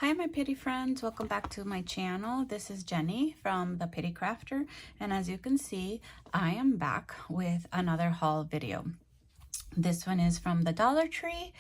Hi my pretty friends, welcome back to my channel. This is Jenny from the Pretty Crafter, and as you can see, I am back with another haul video. This one is from the Dollar Tree.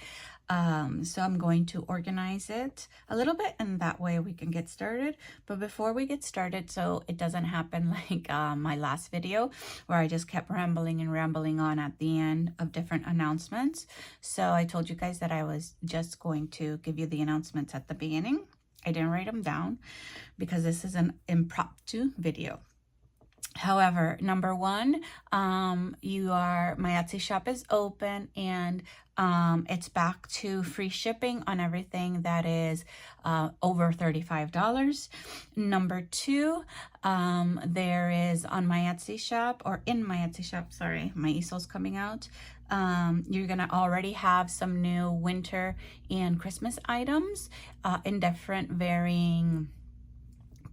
So I'm going to organize it a little bit and that way we can get started. But before we get started, so it doesn't happen like my last video where I just kept rambling on at the end of different announcements. So I told you guys that I was just going to give you the announcements at the beginning. I didn't write them down because this is an impromptu video. However, number one, my Etsy shop is open and it's back to free shipping on everything that is over $35. Number two, there is on my Etsy shop, or in my Etsy shop, sorry, my easel's coming out. You're gonna already have some new winter and Christmas items in different varying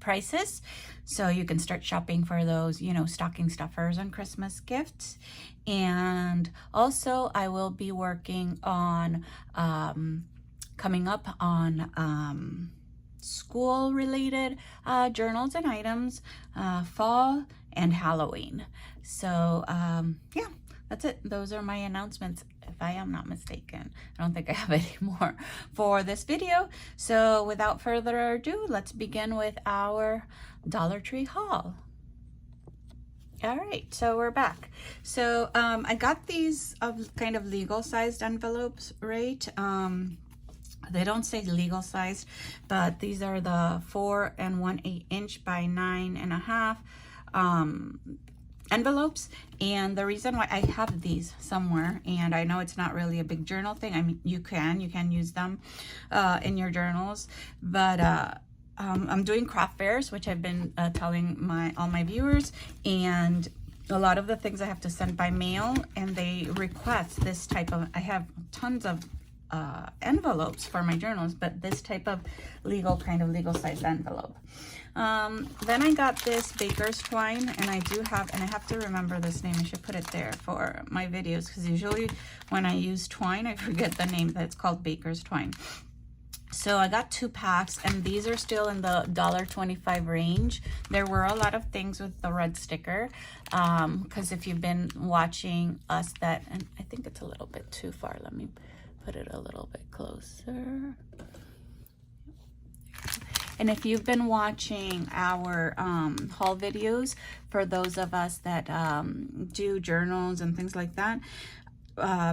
prices, so you can start shopping for those, stocking stuffers and Christmas gifts. And also I will be working on coming up on school related journals and items, fall and Halloween. So yeah, that's it. Those are my announcements, if I am not mistaken. I don't think I have any more for this video. So without further ado, let's begin with our Dollar Tree haul. All right, so we're back. So I got these kind of legal sized envelopes, right? They don't say legal sized, but these are the 4 1/8 inch by 9.5 envelopes. And the reason why I have these somewhere, and I know it's not really a big journal thing, I mean you can use them in your journals, but I'm doing craft fairs, which I've been telling all my viewers, and a lot of the things I have to send by mail, and they request this type of, I have tons of envelopes for my journals, but this type of legal sized envelope. Then I got this baker's twine, and I have to remember this name. I should put it there for my videos, because usually when I use twine I forget the name. That's called baker's twine. So I got 2 packs, and these are still in the $1.25 range. There were a lot of things with the red sticker, because if you've been watching us, and I think it's a little bit too far, let me put it a little bit closer. And if you've been watching our haul videos, for those of us that do journals and things like that,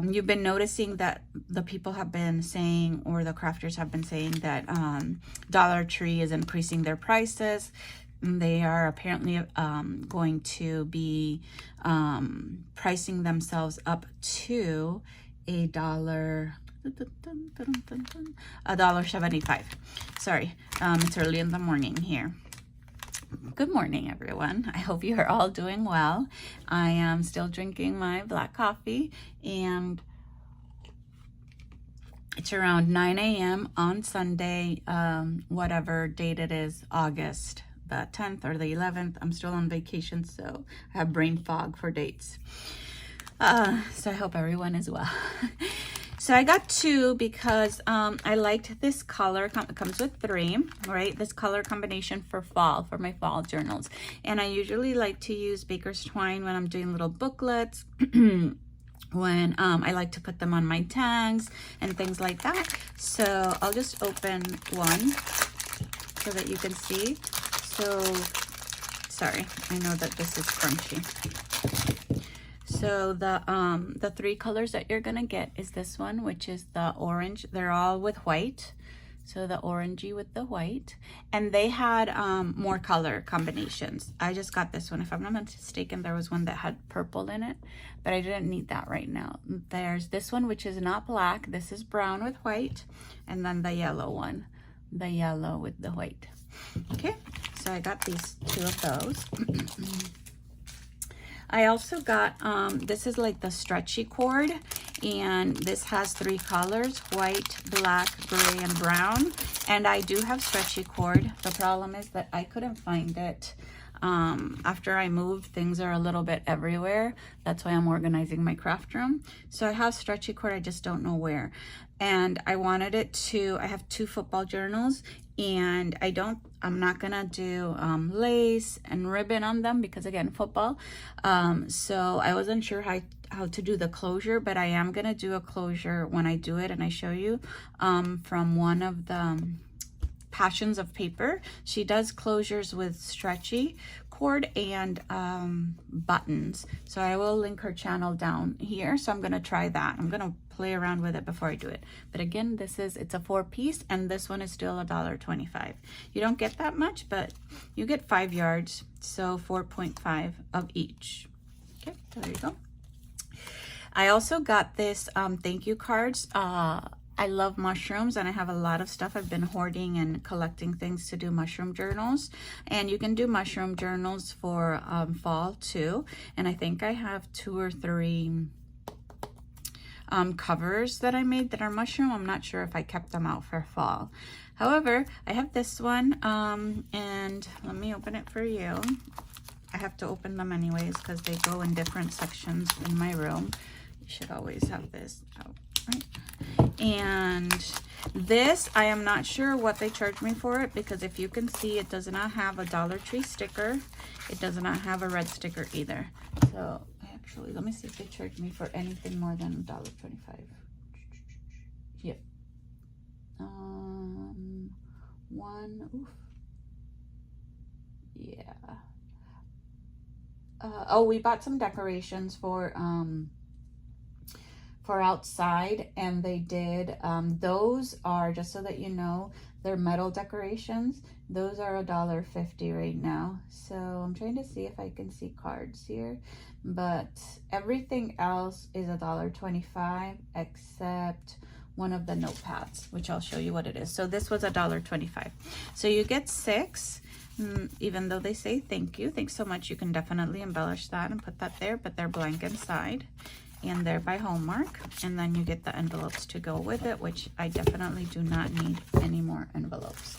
you've been noticing that the people have been saying, or the crafters have been saying, that Dollar Tree is increasing their prices. They are apparently going to be pricing themselves up to $1.75. Sorry, it's early in the morning here. Good morning, everyone. I hope you are all doing well. I am still drinking my black coffee, and it's around 9 a.m. on Sunday, whatever date it is, August the 10th or the 11th. I'm still on vacation, so I have brain fog for dates. So I hope everyone is well. So I got 2 because I liked this color. It comes with 3, right? This color combination for fall, for my fall journals. And I usually like to use baker's twine when I'm doing little booklets, when I like to put them on my tags and things like that. So I'll just open one so that you can see. So, sorry, I know that this is crunchy. So the 3 colors that you're gonna get is this one, which is the orange. They're all with white, so the orangey with the white. And they had more color combinations. I just got this one. If I'm not mistaken, there was one that had purple in it, but I didn't need that right now. There's this one, which is not black. This is brown with white, and then the yellow one, the yellow with the white. Okay, so I got these 2 of those. I also got, this is like the stretchy cord, and this has 3 colors, white, black, gray, and brown. And I do have stretchy cord. The problem is that I couldn't find it After I moved, things are a little bit everywhere. That's why I'm organizing my craft room. So I have stretchy cord, I just don't know where. And I wanted it to, I have 2 football journals, and I'm not gonna do lace and ribbon on them because again, football. So I wasn't sure how to do the closure, but I am gonna do a closure when I do it and I show you from one of the Passions of Paper. She does closures with stretchy cord and buttons. So I will link her channel down here. So I'm gonna try that. I'm gonna play around with it before I do it. But again, it's a 4-piece, and this one is still $1.25. You don't get that much, but you get 5 yards, so 4.5 of each. Okay, so there you go. I also got this thank you cards. I love mushrooms, and I have a lot of stuff. I've been hoarding and collecting things to do mushroom journals, and you can do mushroom journals for fall too. And I think I have 2 or 3 covers that I made that are mushroom. I'm not sure if I kept them out for fall. However, I have this one, and let me open it for you. I have to open them anyways because they go in different sections in my room. You should always have this out, right? And this, I am not sure what they charged me for it, because if you can see, it does not have a Dollar Tree sticker. It does not have a red sticker either. So actually, let me see if they charged me for anything more than $1.25. Yep. Oof. Yeah. Oh, we bought some decorations for outside, and they did those are, just so that you know, they're metal decorations. Those are $1.50 right now. So I'm trying to see if I can see cards here, but everything else is $1.25 except one of the notepads, which I'll show you what it is. So this was $1.25. So you get 6. Even though they say thank you, thanks so much, you can definitely embellish that and put that there, but they're blank inside. And they're by Hallmark, and then you get the envelopes to go with it, which I definitely do not need any more envelopes.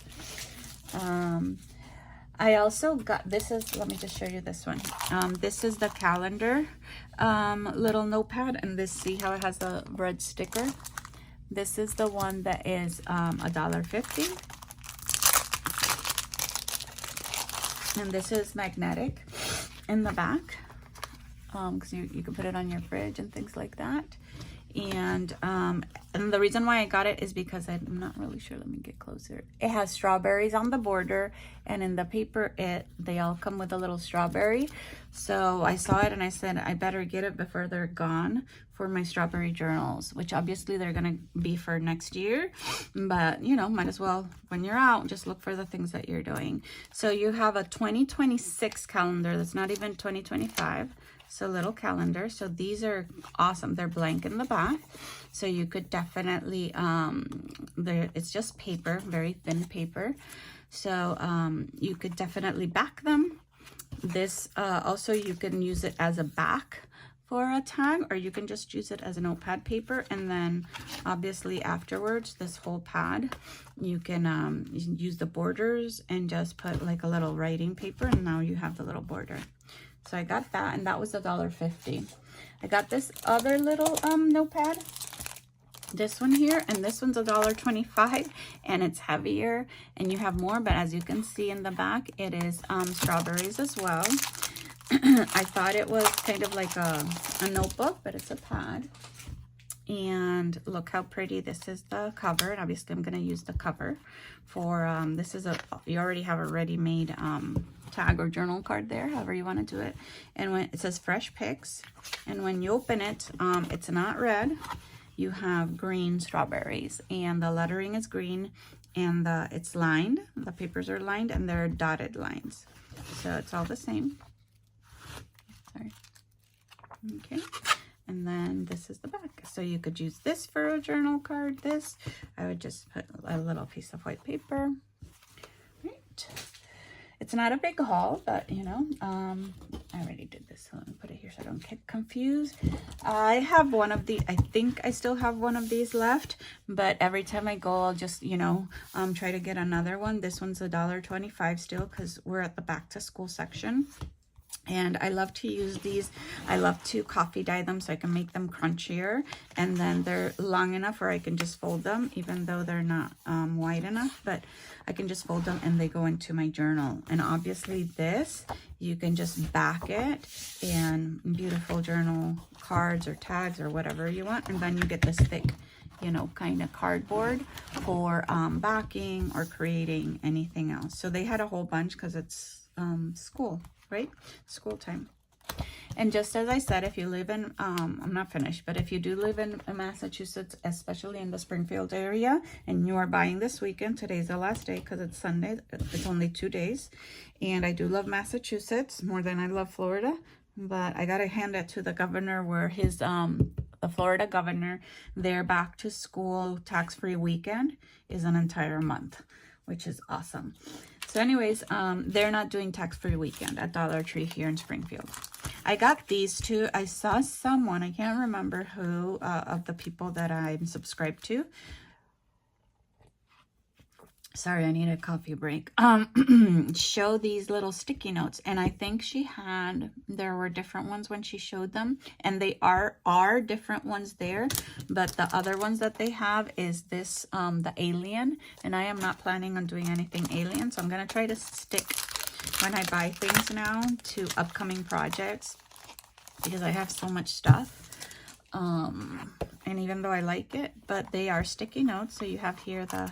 I also got, let me just show you this one. This is the calendar little notepad, and see how it has the red sticker? This is the one that is $1.50. And this is magnetic in the back. Because you can put it on your fridge and things like that. And the reason why I got it is because I'm not really sure. Let me get closer. It has strawberries on the border, and in the paper they all come with a little strawberry. So I saw it and I said I better get it before they're gone for my strawberry journals, which obviously they're gonna be for next year, but you know, might as well, when you're out, just look for the things that you're doing. So you have a 2026 calendar that's not even 2025. So little calendar. So these are awesome. They're blank in the back. So you could definitely, it's just paper, very thin paper. So you could definitely back them. This also, you can use it as a back for a tag, or you can just use it as a notepad paper. And then obviously afterwards, this whole pad, you can use the borders and just put like a little writing paper, and now you have the little border. So I got that, and that was $1.50. I got this other little notepad, this one here, and this one's $1.25, and it's heavier, and you have more, but as you can see in the back, it is strawberries as well. I thought it was kind of like a notebook, but it's a pad. And look how pretty this is, the cover. And obviously I'm going to use the cover for this is you already have a ready-made tag or journal card there, however you want to do it. And when it says fresh picks, and when you open it, it's not red. You have green strawberries, and the lettering is green, and it's lined. The papers are lined, and they're dotted lines, so it's all the same. Sorry. Okay. And then this is the back. So you could use this for a journal card. This, I would just put a little piece of white paper. Right. It's not a big haul, but you know, I already did this, so let me put it here so I don't get confused. I have one of the, I think I still have one of these left, but every time I go, I'll just, you know, try to get another one. This one's $1.25 still, because we're at the back to school section. And I love to use these. I love to coffee dye them so I can make them crunchier. And then they're long enough where I can just fold them, even though they're not wide enough. But I can just fold them and they go into my journal. And obviously this, you can just back it and beautiful journal cards or tags or whatever you want. And then you get this thick, you know, kind of cardboard for backing or creating anything else. So they had a whole bunch because it's school. Right? School time. And just as I said, if you live in, I'm not finished, but if you do live in Massachusetts, especially in the Springfield area, and you are buying this weekend, today's the last day because it's Sunday, it's only 2 days. And I do love Massachusetts more than I love Florida, but I got to hand it to the governor where his, the Florida governor, their back to school tax-free weekend is an entire month, which is awesome. So anyways, they're not doing tax-free weekend at Dollar Tree here in Springfield. I got these two. I saw someone, I can't remember who of the people that I'm subscribed to. Sorry, I need a coffee break. Show these little sticky notes. And I think she had, there were different ones when she showed them. And they are different ones there. But the other ones that they have is this, the alien. And I am not planning on doing anything alien. So I'm going to try to stick, when I buy things now, to upcoming projects. Because I have so much stuff. And even though I like it, but they are sticky notes. So you have here the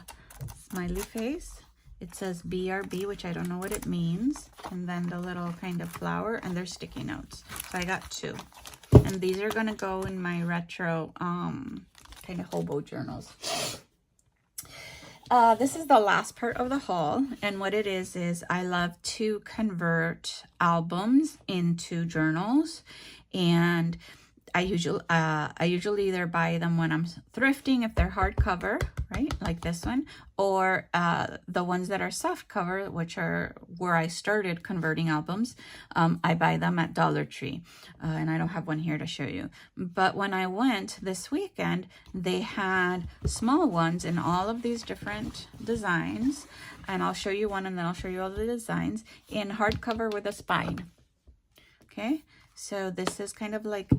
smiley face. It says BRB, which I don't know what it means. And then the little kind of flower, and they're sticky notes. So I got 2. And these are going to go in my retro kind of hobo journals. This is the last part of the haul. And what it is I love to convert albums into journals. And I usually either buy them when I'm thrifting if they're hardcover, right, like this one, or the ones that are soft cover, which are where I started converting albums. I buy them at Dollar Tree, and I don't have one here to show you. But when I went this weekend, they had small ones in all of these different designs, and I'll show you one, and then I'll show you all the designs in hardcover with a spine. Okay. So this is kind of like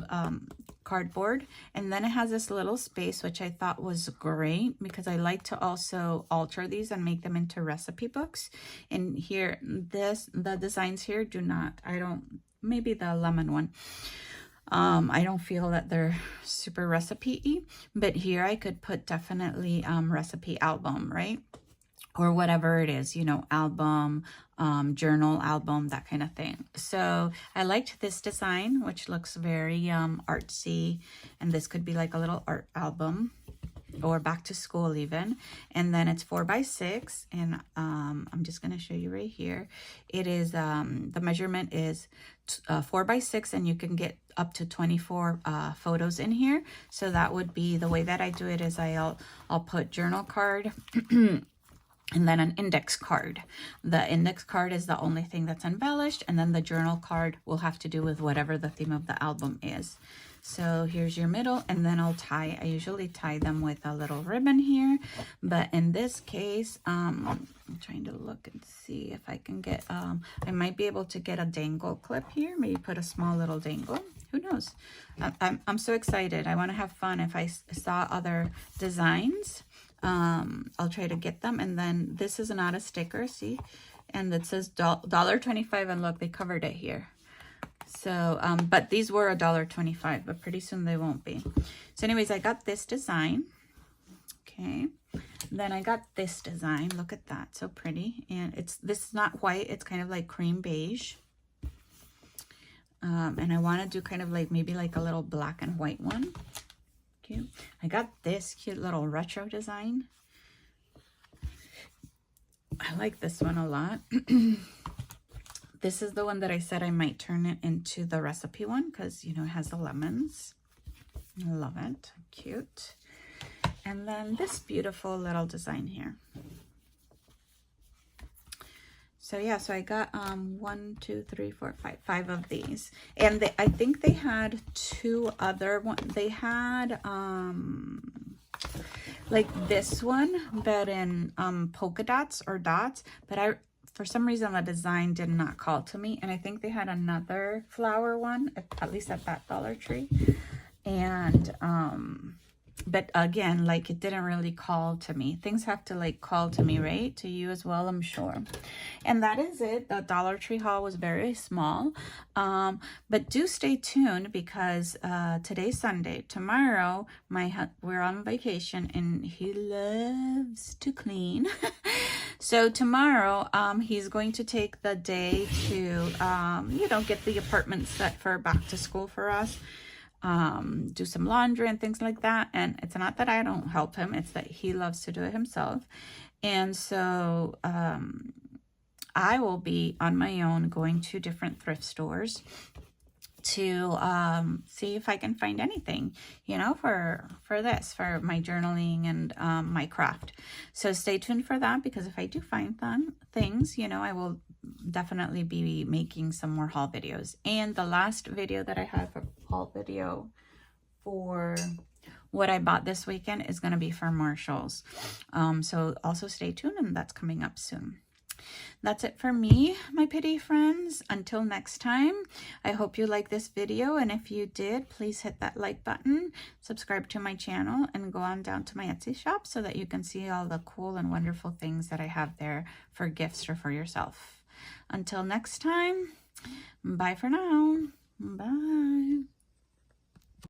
cardboard, and then it has this little space, which I thought was great because I like to also alter these and make them into recipe books. And here, the designs here do not, maybe the lemon one. I don't feel that they're super recipe-y, but here I could put definitely recipe album, right? Or whatever it is, you know, album, journal album, that kind of thing. So I liked this design, which looks very artsy, and this could be like a little art album or back to school even. And then it's 4x6, and I'm just going to show you right here. It is, the measurement is 4x6, and you can get up to 24 photos in here. So that would be, the way that I do it is I'll put journal card and then an index card. The index card is the only thing that's embellished, and then the journal card will have to do with whatever the theme of the album is. So here's your middle, and then I usually tie them with a little ribbon here, but in this case, I'm trying to look and see if I can get, I might be able to get a dangle clip here, maybe put a small little dangle. Who knows? I'm so excited. I want to have fun. If I saw other designs, I'll try to get them. And then this is not a sticker, see, and it says $1.25, and look, they covered it here. So but these were $1.25, but pretty soon they won't be. So anyways, I got this design. Okay, then I got this design. Look at that, so pretty. And this is not white, it's kind of like cream beige. And I want to do kind of like maybe like a little black and white one. Cute. I got this cute little retro design. I like this one a lot. This is the one that I said I might turn it into the recipe one because, you know, it has the lemons. I love it. Cute. And then this beautiful little design here. So yeah, so I got 1, 2, 3, 4, 5 of these, and I think they had 2 other one. They had like this one, but in polka dots or dots, but for some reason the design did not call to me, and I think they had another flower one, at least at that Dollar Tree, and but again, like, it didn't really call to me. Things have to like call to me, right? To you as well, I'm sure. And that is it. The Dollar Tree haul was very small, but do stay tuned, because today's Sunday. Tomorrow we're on vacation, and he loves to clean. So tomorrow he's going to take the day to you know, get the apartment set for back to school for us, do some laundry and things like that. And it's not that I don't help him, it's that he loves to do it himself. And so I will be on my own going to different thrift stores to see if I can find anything, you know, for my journaling and my craft. So stay tuned for that, because if I do find things, you know, I will definitely be making some more haul videos. And the last video that I have for haul video for what I bought this weekend is going to be for Marshall's. So also stay tuned, and that's coming up soon. That's it for me, my pity friends. Until next time, I hope you like this video, and if you did, please hit that like button, subscribe to my channel, and go on down to my Etsy shop so that you can see all the cool and wonderful things that I have there for gifts or for yourself. Until next time, bye for now. Bye.